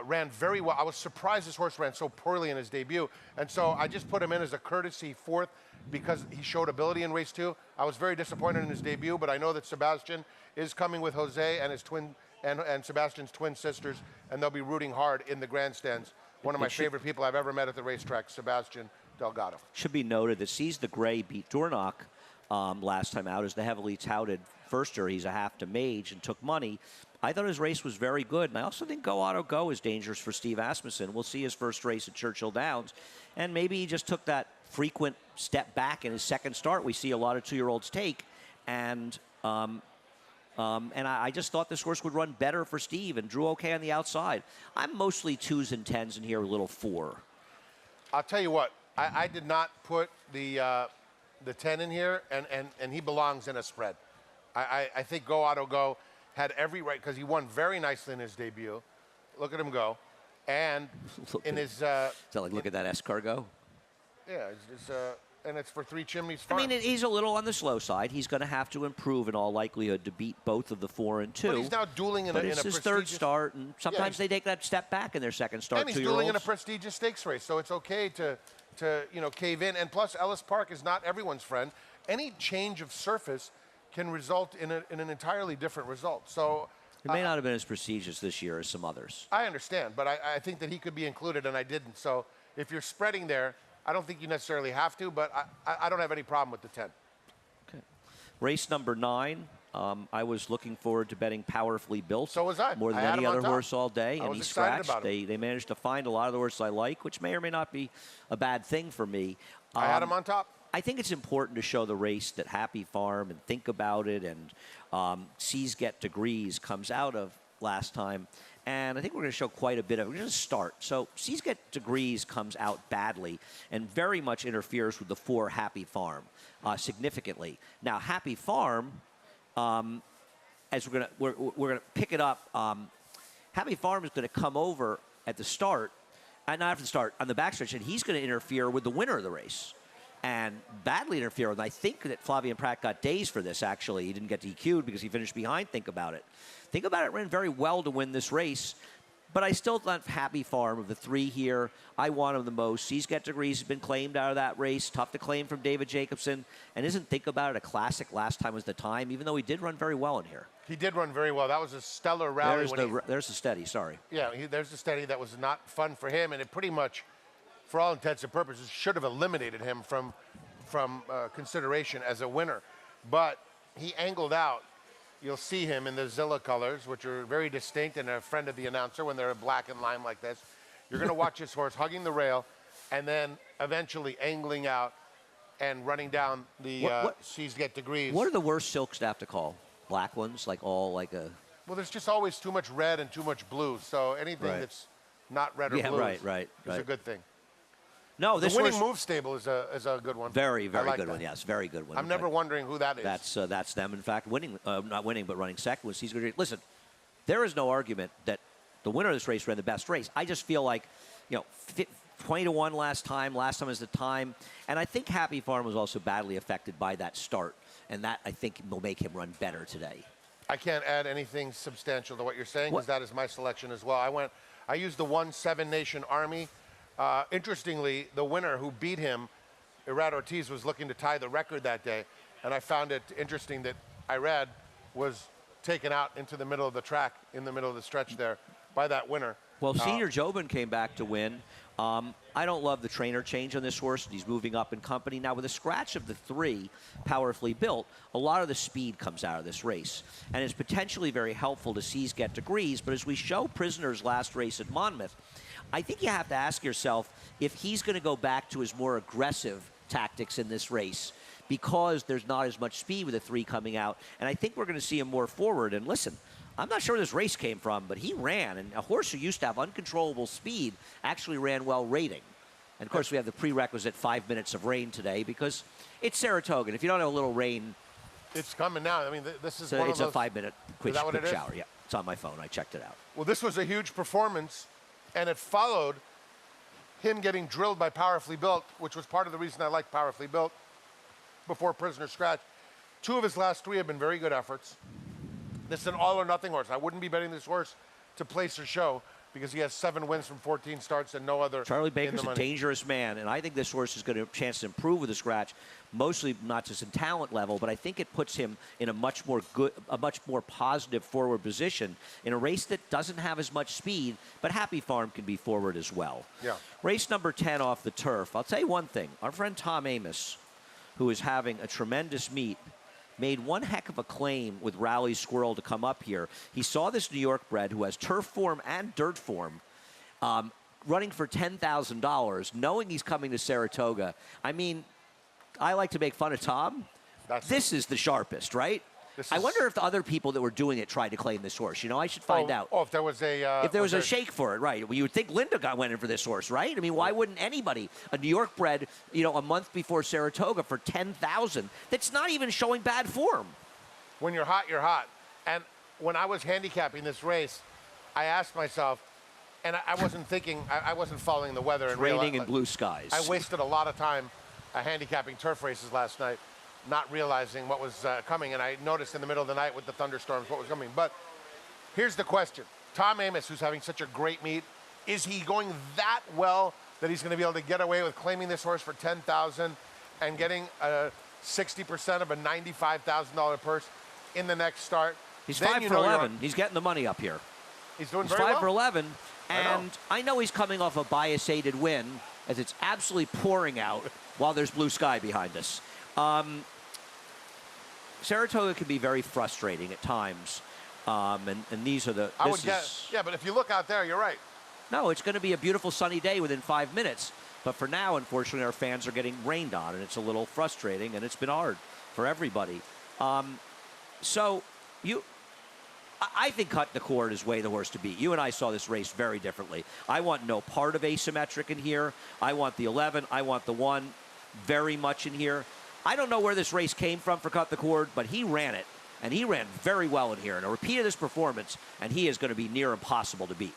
ran very well. I was surprised this horse ran so poorly in his debut. And so I just put him in as a courtesy 4th because he showed ability in race 2. I was very disappointed in his debut, but I know that Sebastian is coming with Jose and his twin and Sebastian's twin sisters, and they'll be rooting hard in the grandstands. One of my favorite people I've ever met at the racetrack, Sebastian Delgado. Should be noted that Seize the Gray beat Dornoch last time out as the heavily touted firster. He's a half to Mage and took money. I thought his race was very good, and I also think Go Auto Go is dangerous for Steve Asmussen. We'll see his first race at Churchill Downs, and maybe he just took that frequent step back in his second start we see a lot of 2-year-olds take, and And I just thought this horse would run better for Steve and drew okay on the outside. I'm mostly 2s and 10s in here, a little 4. I'll tell you what, I did not put the 10 in here, and he belongs in a spread. I think Go Auto Go had every right, because he won very nicely in his debut. Look at him go. And in his... So like, look at that escargot. Yeah, and it's for Three Chimneys Farm. I mean, he's a little on the slow side. He's going to have to improve in all likelihood to beat both of the 4 and 2. But he's now dueling in a it's his prestigious... third start, and sometimes they take that step back in their second start. And he's dueling in a prestigious stakes race, so it's okay to cave in. And plus, Ellis Park is not everyone's friend. Any change of surface can result in an entirely different result. So it may not have been as prestigious this year as some others. I understand, but I think that he could be included, and I didn't. So if you're spreading there, I don't think you necessarily have to, but I don't have any problem with the 10. Okay. Race number 9. I was looking forward to betting Powerfully Built. So was I. More than any other horse all day, and he scratched. They managed to find a lot of the horses I like, which may or may not be a bad thing for me. I had him on top. I think it's important to show the race that Happy Farm and Think About It and Seas Get Degrees comes out of last time. And I think we're going to show quite a bit of it. We're going to start. So Seas Get Degrees comes out badly and very much interferes with the 4 Happy Farm significantly. Now, Happy Farm, as we're going to pick it up, Happy Farm is going to come over at the start, not after the start, on the backstretch, and he's going to interfere with the winner of the race. And badly interfere. And I think that Flavien Prat got dazed for this, actually. He didn't get DQ'd because he finished behind Think About It. Think About It ran very well to win this race, but I still thought Happy Farm of the 3 here, I want him the most. Seas Get Degrees has been claimed out of that race. Tough to claim from David Jacobson. And isn't Think About It a classic? Last time was the time, even though he did run very well in here. He did run very well. That was a stellar rally. There's the steady, sorry. Yeah, there's the steady that was not fun for him, and it pretty much, for all intents and purposes, should have eliminated him from consideration as a winner. But he angled out. You'll see him in the Zilla colors, which are very distinct and a friend of the announcer when they're black and lime like this. You're going to watch his horse hugging the rail and then eventually angling out and running down the Seas Get Degrees. What are the worst silks to have to call? Black ones? Like all like a... Well, there's just always too much red and too much blue. So anything that's not red or blue is a good thing. No, the Winning Move stable is a good one. Very, very good one. Yes, very good one. I'm never wondering who that is. That's them. In fact, winning, not winning, but running second was Seas Get Degrees. Listen, there is no argument that the winner of this race ran the best race. I just feel like, 20-1 last time. Last time is the time, and I think Happy Farm was also badly affected by that start, and that I think will make him run better today. I can't add anything substantial to what you're saying because that is my selection as well. I used the 1-7 Nation Army. Interestingly, the winner who beat him, Irad Ortiz, was looking to tie the record that day. And I found it interesting that Irad was taken out into the middle of the track, in the middle of the stretch there, by that winner. Well, Senior Jobin came back to win. I don't love the trainer change on this horse. He's moving up in company. Now, with a scratch of the 3, Powerfully Built, a lot of the speed comes out of this race. And it's potentially very helpful to Seas Get Degrees. But as we show Prisoner's last race at Monmouth, I think you have to ask yourself if he's going to go back to his more aggressive tactics in this race because there's not as much speed with the 3 coming out. And I think we're going to see him more forward. And listen, I'm not sure where this race came from, but he ran. And a horse who used to have uncontrollable speed actually ran well rating. And, of course, we have the prerequisite 5 minutes of rain today because it's Saratoga. If you don't have a little rain... It's coming now. I mean, this is one of those... It's a 5-minute quick shower. Yeah, it's on my phone. I checked it out. Well, this was a huge performance. And it followed him getting drilled by Powerfully Built, which was part of the reason I liked Powerfully Built before Prisoner Scratch. 2 of his last 3 have been very good efforts. This is an all-or-nothing horse. I wouldn't be betting this horse to place or show because he has 7 wins from 14 starts and no other. Charlie Baker's a dangerous man, and I think this horse is going to have a chance to improve with the scratch, mostly not just in talent level, but I think it puts him in a much more positive forward position in a race that doesn't have as much speed, but Happy Farm can be forward as well. Yeah. Race number 10 off the turf. I'll tell you one thing. Our friend Tom Amos, who is having a tremendous meet, made one heck of a claim with Rally Squirrel to come up here. He saw this New York bred who has turf form and dirt form running for $10,000, knowing he's coming to Saratoga. I mean, I like to make fun of Tom. This is the sharpest, right? I wonder if the other people that were doing it tried to claim this horse. You know, I should find out. Oh, if there was a If there was a shake for it, right? Well, you would think Linda went in for this horse, right? I mean, why wouldn't anybody? A New York bred, you know, a month before Saratoga for 10,000. That's not even showing bad form. When you're hot, you're hot. And when I was handicapping this race, I asked myself, and I wasn't thinking, I wasn't following the weather. It's raining in blue skies. I wasted a lot of time handicapping turf races last night, not realizing what was coming. And I noticed in the middle of the night with the thunderstorms what was coming. But here's the question. Tom Amoss, who's having such a great meet, is he going that well that he's going to be able to get away with claiming this horse for 10,000 and getting 60% of a $95,000 purse in the next start? He's Then 5 you for know 11. He's getting the money up here. He's doing He's very 5 well. for 11. I know. And I know he's coming off a bias-aided win as it's absolutely pouring out while there's blue sky behind us. Saratoga can be very frustrating at times. And these are the... I would guess. Yeah, but if you look out there, you're right. No, it's going to be a beautiful sunny day within 5 minutes. But for now, unfortunately, our fans are getting rained on, and it's a little frustrating, and it's been hard for everybody. So I think Cut the Cord is way the horse to beat. You and I saw this race very differently. I want no part of asymmetric in here. I want the 11. I want the 1 very much in here. I don't know where this race came from for Cut the Cord, but he ran it, and he ran very well in here. And a repeat of this performance, and he is going to be near impossible to beat.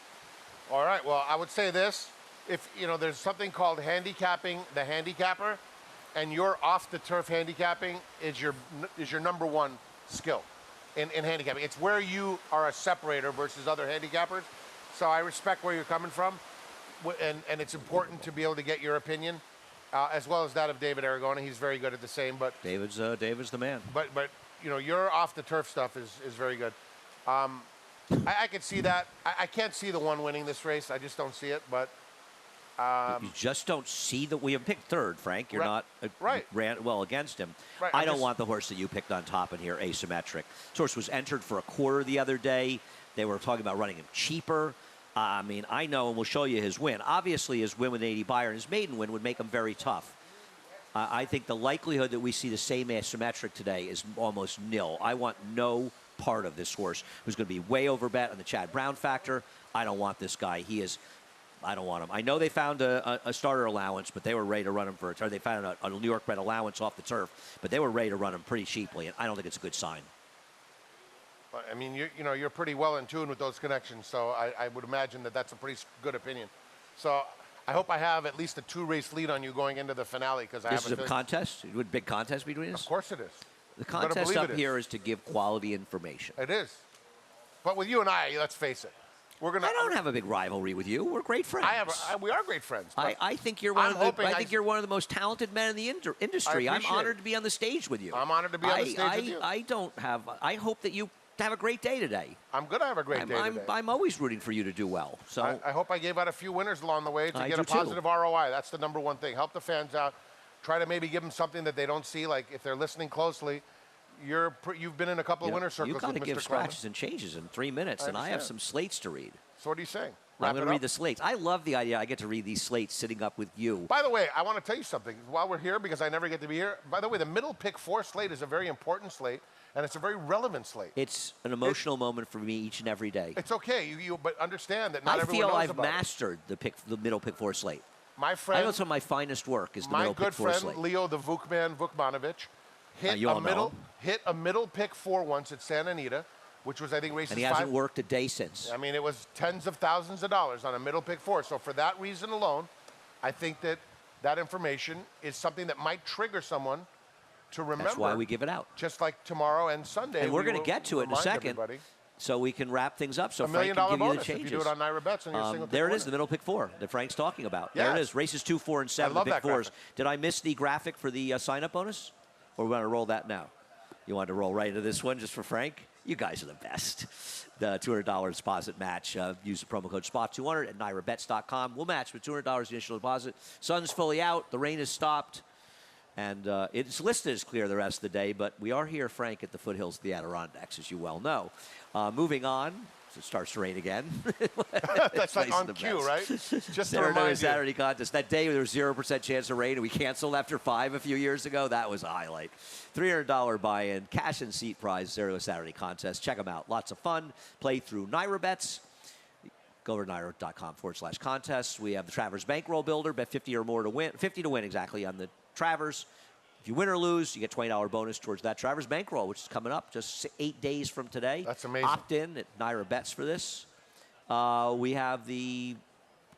All right, well, I would say this. If, you know, there's something called handicapping the handicapper, and your off-the-turf handicapping is your number one skill in handicapping. It's where you are a separator versus other handicappers. So I respect where you're coming from, and it's important to be able to get your opinion, as well as that of David Aragona. He's very good at the same, but David's the man. But you know, your off-the-turf stuff is very good. I could see that. I can't see the 1 winning this race. I just don't see it, but... you just don't see that we have picked third, Frank. You're not ran well against him. Right, I don't want the horse that you picked on top in here, asymmetric. This horse was entered for a quarter the other day. They were talking about running him cheaper. I mean, I know, and we'll show you his win. Obviously, his win with 80 Beyer and his maiden win would make him very tough. I think the likelihood that we see the same asymmetric today is almost nil. I want no part of this horse who's going to be way overbet on the Chad Brown factor. I don't want this guy. I don't want him. I know they found a starter allowance, but they were ready to run him for a turf. They found a New York bred allowance off the turf, but they were ready to run him pretty cheaply, and I don't think it's a good sign. I mean, you're pretty well in tune with those connections, so I would imagine that that's a pretty good opinion. So I hope I have at least a 2-race lead on you going into the finale, because This is a contest? Would a big contest between us? Of course it is. The contest up here is to give quality information. It is. But with you and I, let's face it, we're gonna. I don't have a big rivalry with you. We're great friends. We are great friends. I think you're one of the. I think you're one of the most talented men in the industry. I'm honored to be on the stage with you. I'm honored to be on the stage with you. I don't have. I hope that you have a great day today. I'm going to have a great day today. I'm always rooting for you to do well. So I hope I gave out a few winners along the way to get a do positive ROI. That's the number one thing. Help the fans out. Try to maybe give them something that they don't see. Like if they're listening closely, you've been in a couple of winner circles. You've got to with give Mr. scratches and changes in 3 minutes, and I have some slates to read. So what are you saying? I'm going to read the slates. I love the idea I get to read these slates sitting up with you. By the way, I want to tell you something while we're here, because I never get to be here. By the way, the middle pick 4 slate is a very important slate, and it's a very relevant slate. It's an emotional moment for me each and every day. It's okay, but understand that not I everyone feel knows I've about mastered the middle pick 4 slate. My friend, I know some of my finest work is the middle pick 4 my good slate. friend Leo the Vukman Vukmanovic hit a middle pick 4 once at Santa Anita, which was, I think, races 5. And he hasn't worked a day since. I mean, it was tens of thousands of dollars on a middle pick 4. So for that reason alone, I think that information is something that might trigger someone to remember. That's why we give it out. Just like tomorrow and Sunday. And we're going to get to it in a second. Everybody. So we can wrap things up. So $1 million Frank can give you the bonus changes. if you do it on Naira Bets and you're single there it winner. is, the middle pick 4 that Frank's talking about. Yes. There it is. Races 2, 4, and 7. I love the pick that 4s. graphic. Did I miss the graphic for the sign-up bonus? Or we want to roll that now? You want to roll right into this one just for Frank? You guys are the best. The $200 deposit match. Use the promo code SPOT200 at NairaBets.com. We'll match with $200 initial deposit. Sun's fully out. The rain has stopped. And it's listed as clear the rest of the day, but we are here, Frank, at the foothills of the Adirondacks, as you well know. Moving on, it starts to rain again. That's like Nice on and cue, best. right? Just to Saratoga remind you. Saturday contest. That day there was 0% chance of rain, and we canceled after 5 a few years ago. That was a highlight. $300 buy-in, cash and seat prize, Saratoga Saturday contest. Check them out. Lots of fun. Play through NYRA Bets. Go over to NYRA.com/contests. We have the Travers Bankroll Builder. Bet 50 or more to win. 50 to win exactly on the Travers. If you win or lose, you get $20 bonus towards that Travers Bankroll, which is coming up just 8 days from today. That's amazing. Opt in at NYRA Bets for this. We have the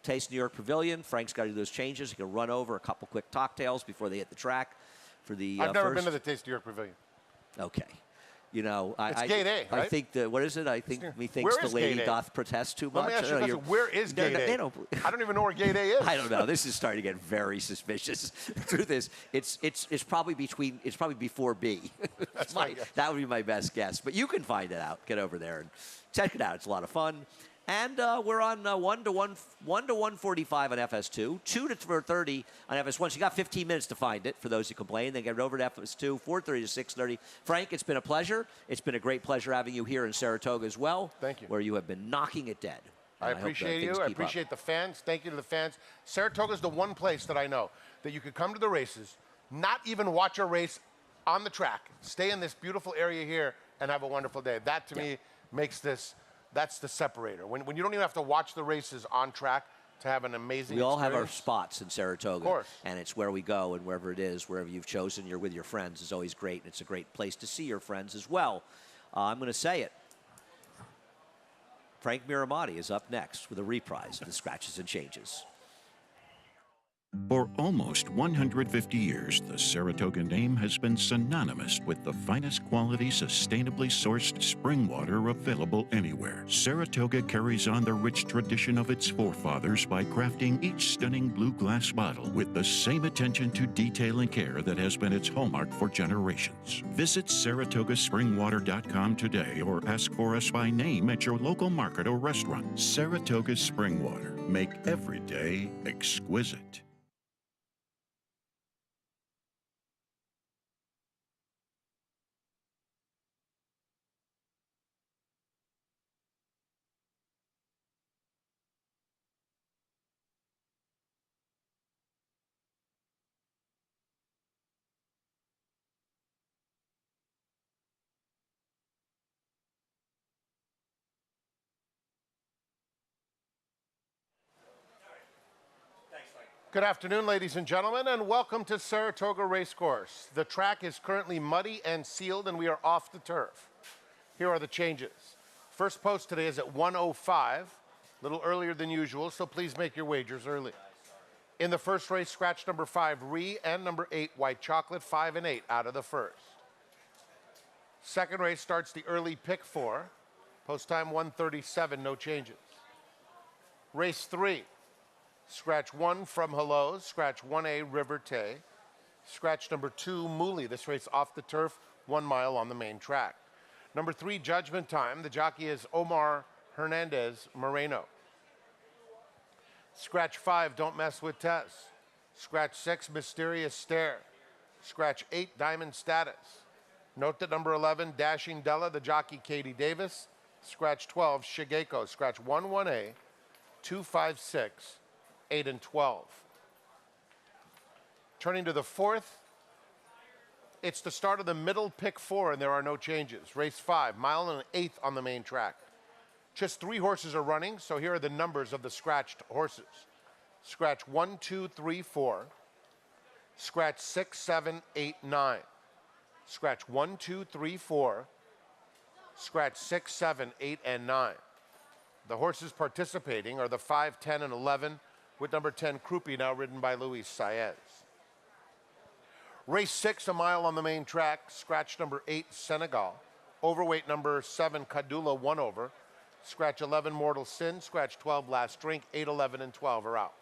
Taste New York Pavilion. Frank's got to do those changes. He can run over a couple quick cocktails before they hit the track for the I've never first. been to the Taste New York Pavilion. Okay. You know, It's gate A, I right? think that, what is it? I think methinks Where the is lady gate A? doth protest too Let much. me ask you a I don't know, question. Where is No, gate no, A? they don't- I don't even know where gate A is. I don't know. This is starting to get very suspicious. Truth is, it's probably before B. That's my guess. That would be my best guess. But you can find it out. Get over there and check it out. It's a lot of fun. And we're on 1 to 145 on FS2, 2 to 4:30 on FS1. So you got 15 minutes to find it for those who complain. Then get it over to FS2, 4:30 to 6:30. Frank, it's been a pleasure. It's been a great pleasure having you here in Saratoga as well. Thank you. Where you have been knocking it dead. I And hope that appreciate things you. I keep up. appreciate the fans. Thank you to the fans. Saratoga's the one place that I know that you could come to the races, not even watch a race on the track, stay in this beautiful area here, and have a wonderful day. That, to me, makes this, that's the separator. When you don't even have to watch the races on track to have an amazing We all have our experience. spots in Saratoga. Of course. And it's where we go, and wherever it is, wherever you've chosen, you're with your friends is always great. And it's a great place to see your friends as well. I'm going to say it. Frank Miramati is up next with a reprise of the Scratches and Changes. For almost 150 years, the Saratoga name has been synonymous with the finest quality, sustainably sourced spring water available anywhere. Saratoga carries on the rich tradition of its forefathers by crafting each stunning blue glass bottle with the same attention to detail and care that has been its hallmark for generations. Visit SaratogaSpringwater.com today or ask for us by name at your local market or restaurant. Saratoga Spring Water. Make every day exquisite. Good afternoon, ladies and gentlemen, and welcome to Saratoga Racecourse. The track is currently muddy and sealed, and we are off the turf. Here are the changes. First post today is at 1:05, a little earlier than usual, so please make your wagers early. In the first race, scratch number 5, Ree, and number 8, White Chocolate, 5 and 8 out of the first. Second race starts the early pick 4, post time 1:37, no changes. Race 3. Scratch 1 from Hello, scratch 1A River Tay, scratch number 2 Mooley. This race off the turf, 1 mile on the main track. Number 3 Judgment Time. The jockey is Omar Hernandez Moreno. Scratch 5 Don't Mess with Tess. Scratch 6 Mysterious Stare. Scratch 8 Diamond Status. Note that number 11 Dashing Della. The jockey Katie Davis. Scratch 12 Shigeko. Scratch 1 1A 2 5 6 8 and 12. Turning to the fourth, it's the start of the middle pick 4, and there are no changes. Race 5, mile and an eighth on the main track. Just 3 horses are running, so here are the numbers of the scratched horses. Scratch 1, 2, 3, 4. Scratch 6, 7, 8, 9. Scratch 1, 2, 3, 4. Scratch 6, 7, 8, and 9. The horses participating are the 5, 10, and 11, with number 10, Krupi, now ridden by Luis Saez. Race 6, a mile on the main track. Scratch number 8, Senegal. Overweight number 7, Kadula, 1 over. Scratch 11, Mortal Sin. Scratch 12, Last Drink. 8, 11, and 12 are out.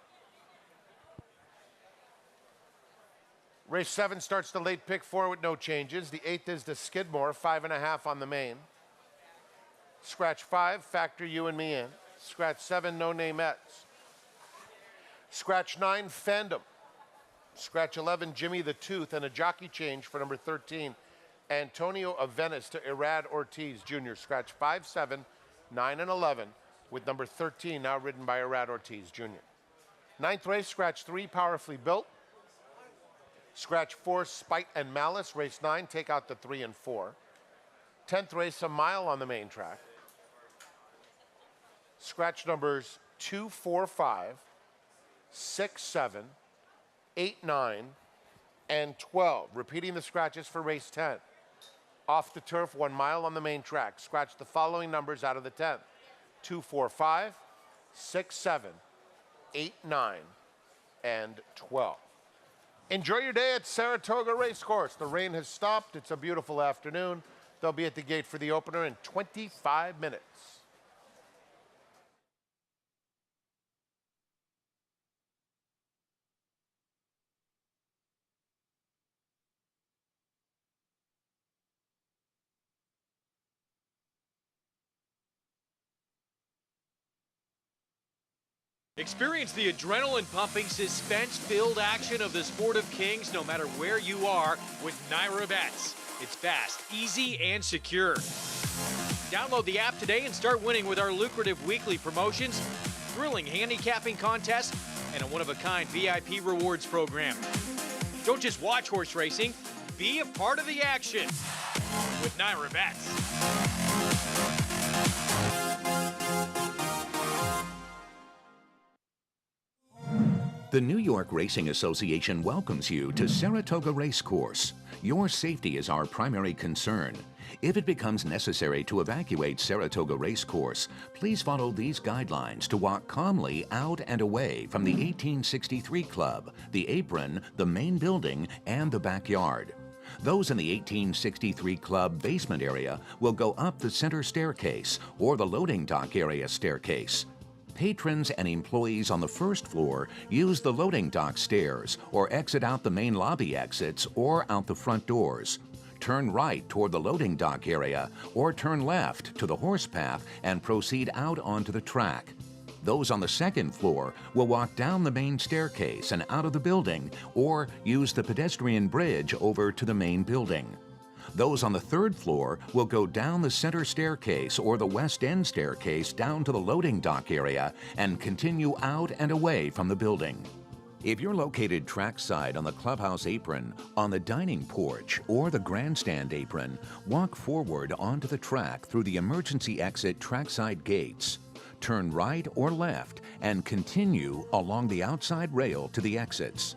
Race 7 starts the late pick 4 with no changes. The 8th is the Skidmore, 5.5 on the main. Scratch 5, Factor You and Me In. Scratch 7, No Namettes. Scratch 9, Fandom. Scratch 11, Jimmy the Tooth, and a jockey change for number 13, Antonio of Venice to Irad Ortiz Jr. Scratch 5, 7, 9, and 11, with number 13 now ridden by Arad Ortiz Jr. Ninth race, scratch 3, Powerfully Built. Scratch 4, Spite and Malice, race 9, take out the 3 and 4. 10th race, a mile on the main track. Scratch numbers 2, 4, 5, 6, 7, 8, 9, and 12. Repeating the scratches for race 10. Off the turf, 1 mile on the main track. Scratch the following numbers out of the 10th. 2, 4, 5, 6, 7, 8, 9, and 12. Enjoy your day at Saratoga Racecourse. The rain has stopped. It's a beautiful afternoon. They'll be at the gate for the opener in 25 minutes. Experience the adrenaline-pumping, suspense-filled action of the Sport of Kings no matter where you are with Naira Bets. It's fast, easy, and secure. Download the app today and start winning with our lucrative weekly promotions, thrilling handicapping contests, and a one-of-a-kind VIP rewards program. Don't just watch horse racing, be a part of the action with Naira Bets. The New York Racing Association welcomes you to Saratoga Racecourse. Your safety is our primary concern. If it becomes necessary to evacuate Saratoga Racecourse, please follow these guidelines to walk calmly out and away from the 1863 Club, the apron, the main building, and the backyard. Those in the 1863 Club basement area will go up the center staircase or the loading dock area staircase. Patrons and employees on the first floor use the loading dock stairs or exit out the main lobby exits or out the front doors. Turn right toward the loading dock area or turn left to the horse path and proceed out onto the track. Those on the second floor will walk down the main staircase and out of the building or use the pedestrian bridge over to the main building. Those on the third floor will go down the center staircase or the west end staircase down to the loading dock area and continue out and away from the building. If you're located trackside on the clubhouse apron, on the dining porch, or the grandstand apron, walk forward onto the track through the emergency exit trackside gates. Turn right or left and continue along the outside rail to the exits.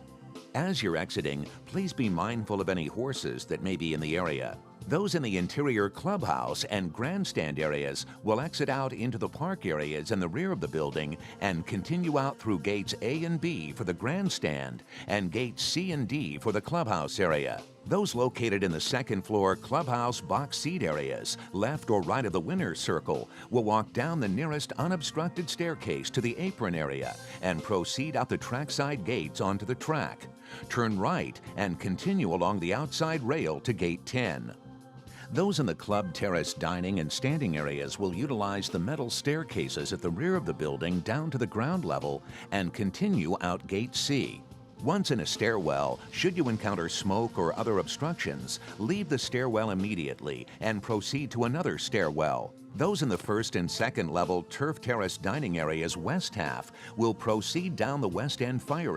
As you're exiting, please be mindful of any horses that may be in the area. Those in the interior clubhouse and grandstand areas will exit out into the park areas in the rear of the building and continue out through gates A and B for the grandstand and gates C and D for the clubhouse area. Those located in the second floor clubhouse box seat areas, left or right of the winner's circle, will walk down the nearest unobstructed staircase to the apron area and proceed out the trackside gates onto the track. Turn right and continue along the outside rail to gate 10. Those in the club terrace dining and standing areas will utilize the metal staircases at the rear of the building down to the ground level and continue out gate C. Once in a stairwell, should you encounter smoke or other obstructions, leave the stairwell immediately and proceed to another stairwell. Those in the first and second level turf terrace dining areas west half will proceed down the west end fire